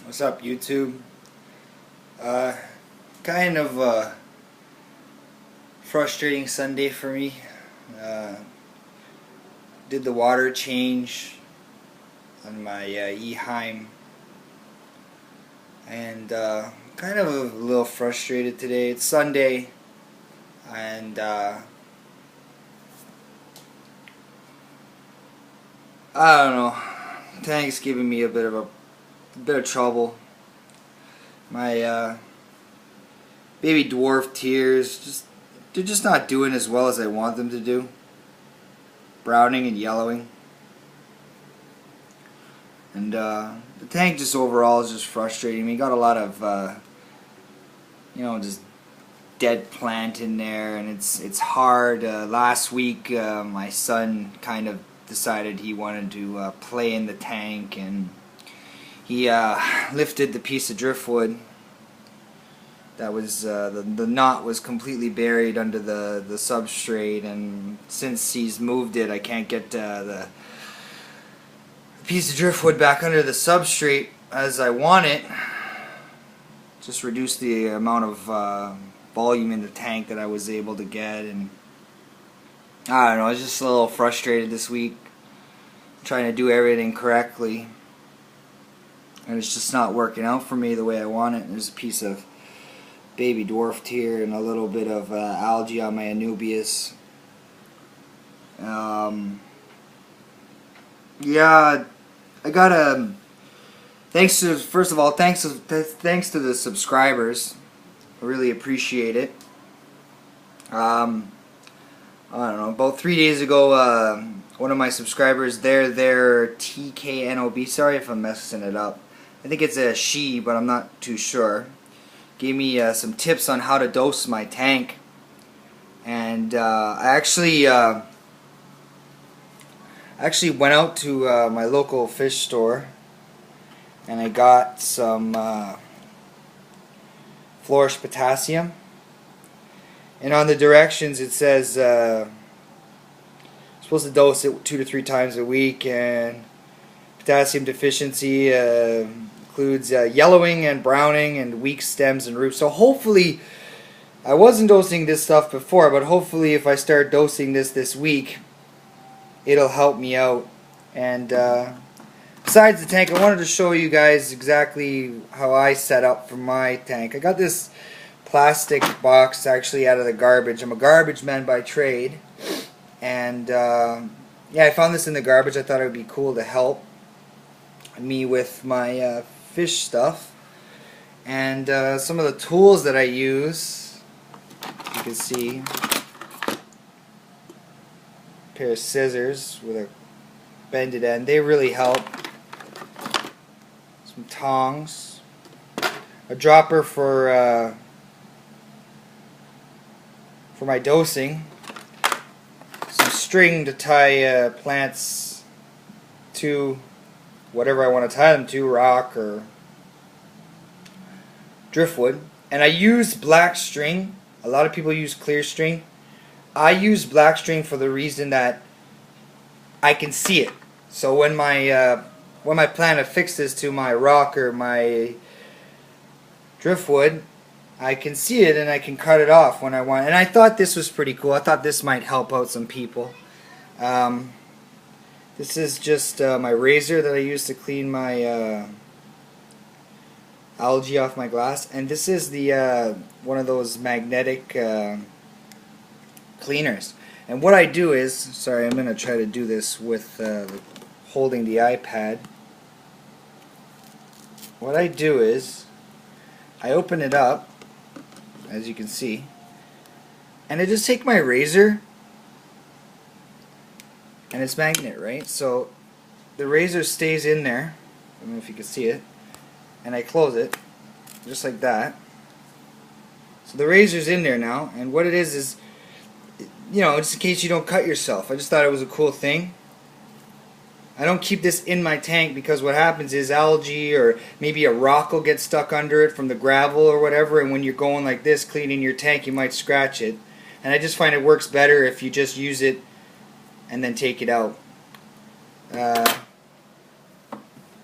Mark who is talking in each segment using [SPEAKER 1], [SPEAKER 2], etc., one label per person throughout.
[SPEAKER 1] What's up, YouTube? Uh, kind of a frustrating Sunday for me. Uh, did the water change on my Eheim, and kind of a little frustrated today. It's Sunday, and I don't know. Tank's giving me a bit of trouble. My baby dwarf tears, they're just not doing as well as I want them to do. Browning and yellowing. And the tank just overall is just frustrating me. Got a lot of just dead plant in there, and it's hard. Last week my son kind of decided he wanted to play in the tank, and he lifted the piece of driftwood that was the knot was completely buried under the substrate, and since he's moved it, I can't get the piece of driftwood back under the substrate as I want it. Just reduced the amount of volume in the tank that I was able to get, and I don't know, I was just a little frustrated this week trying to do everything correctly, and it's just not working out for me the way I want it. There's a piece of baby dwarf here and a little bit of algae on my Anubias. Yeah, I got first of all, thanks to the subscribers. I really appreciate it. I don't know, about 3 days ago, one of my subscribers, their TKNOB, sorry if I'm messing it up, I think it's a she, but I'm not too sure, gave me some tips on how to dose my tank. And I actually went out to my local fish store, and I got some Flourish Potassium. And on the directions it says supposed to dose it 2 to 3 times a week, and potassium deficiency includes yellowing and browning and weak stems and roots. So hopefully, I wasn't dosing this stuff before, but hopefully if I start dosing this week, it'll help me out. And besides the tank, I wanted to show you guys exactly how I set up for my tank. I got this plastic box actually out of the garbage. I'm a garbage man by trade, and yeah, I found this in the garbage. I thought it would be cool to help me with my fish stuff. And some of the tools that I use, you can see, a pair of scissors with a bended end, they really help. Some tongs, a dropper for my dosing, some string to tie plants to whatever I want to tie them to, rock or driftwood. And I use black string. A lot of people use clear string. I use black string for the reason that I can see it. So when my plant affixes to my rock or my driftwood, I can see it and I can cut it off when I want. And I thought this was pretty cool. I thought this might help out some people. This is just my razor that I use to clean my algae off my glass, and this is the one of those magnetic cleaners. And what I do is, sorry, I'm going to try to do this with holding the iPad. What I do is I open it up, as you can see, and I just take my razor, and it's magnet, right? So the razor stays in there. I don't know if you can see it. And I close it, just like that. So the razor's in there now, and what it is, you know, just in case you don't cut yourself. I just thought it was a cool thing. I don't keep this in my tank because what happens is algae or maybe a rock will get stuck under it from the gravel or whatever, and when you're going like this cleaning your tank, you might scratch it. And I just find it works better if you just use it and then take it out.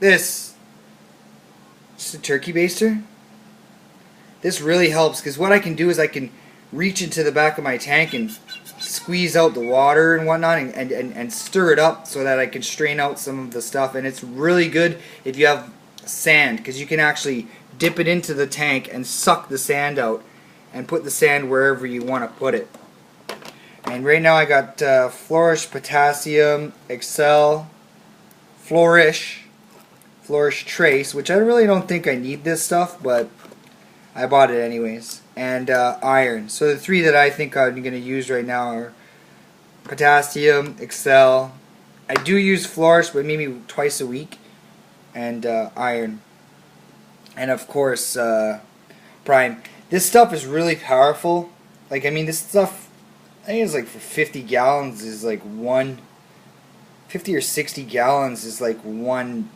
[SPEAKER 1] This just a turkey baster. This really helps because what I can do is I can reach into the back of my tank and squeeze out the water and whatnot and stir it up so that I can strain out some of the stuff. And it's really good if you have sand, because you can actually dip it into the tank and suck the sand out and put the sand wherever you want to put it. And right now I got Flourish Potassium, Excel, Flourish Trace, which I really don't think I need this stuff, but I bought it anyways. And iron. So the three that I think I'm going to use right now are Potassium, Excel. I do use Flourish, but maybe twice a week. And iron. And of course, Prime. This stuff is really powerful. Like, I mean, this stuff, I think it's like for 50 gallons is like 50 or 60 gallons is like one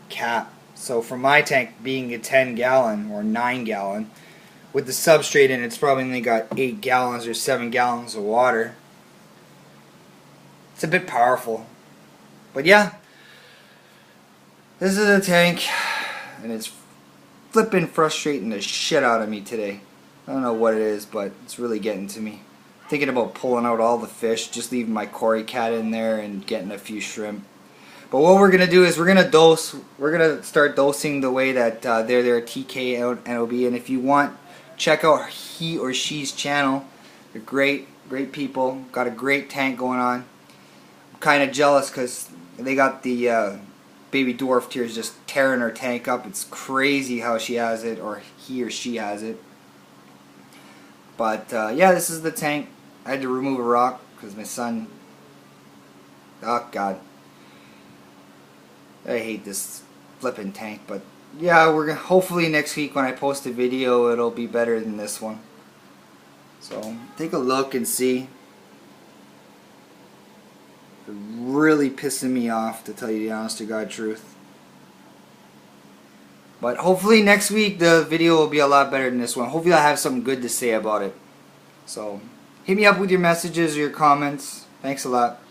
[SPEAKER 1] cap. So for my tank being a 10 gallon or 9 gallon, with the substrate in, it's probably only got 8 gallons or 7 gallons of water. It's a bit powerful. But yeah, this is a tank, and it's flipping frustrating the shit out of me today. I don't know what it is, but it's really getting to me. Thinking about pulling out all the fish, just leaving my Cory cat in there and getting a few shrimp. But what we're going to do is we're going to start dosing the way that they're TK NOB. And if you want, check out he or she's channel. They're great people. Got a great tank going on. I'm kind of jealous because they got the baby dwarf tears just tearing her tank up. It's crazy how she has it, or he or she has it. But yeah, this is the tank. I had to remove a rock because my son, oh god, I hate this flipping tank. But yeah, we're gonna, hopefully next week when I post a video it'll be better than this one. So take a look and see. It's really pissing me off, to tell you the honest to God truth. But hopefully next week the video will be a lot better than this one. Hopefully I'll have something good to say about it. So hit me up with your messages or your comments. Thanks a lot.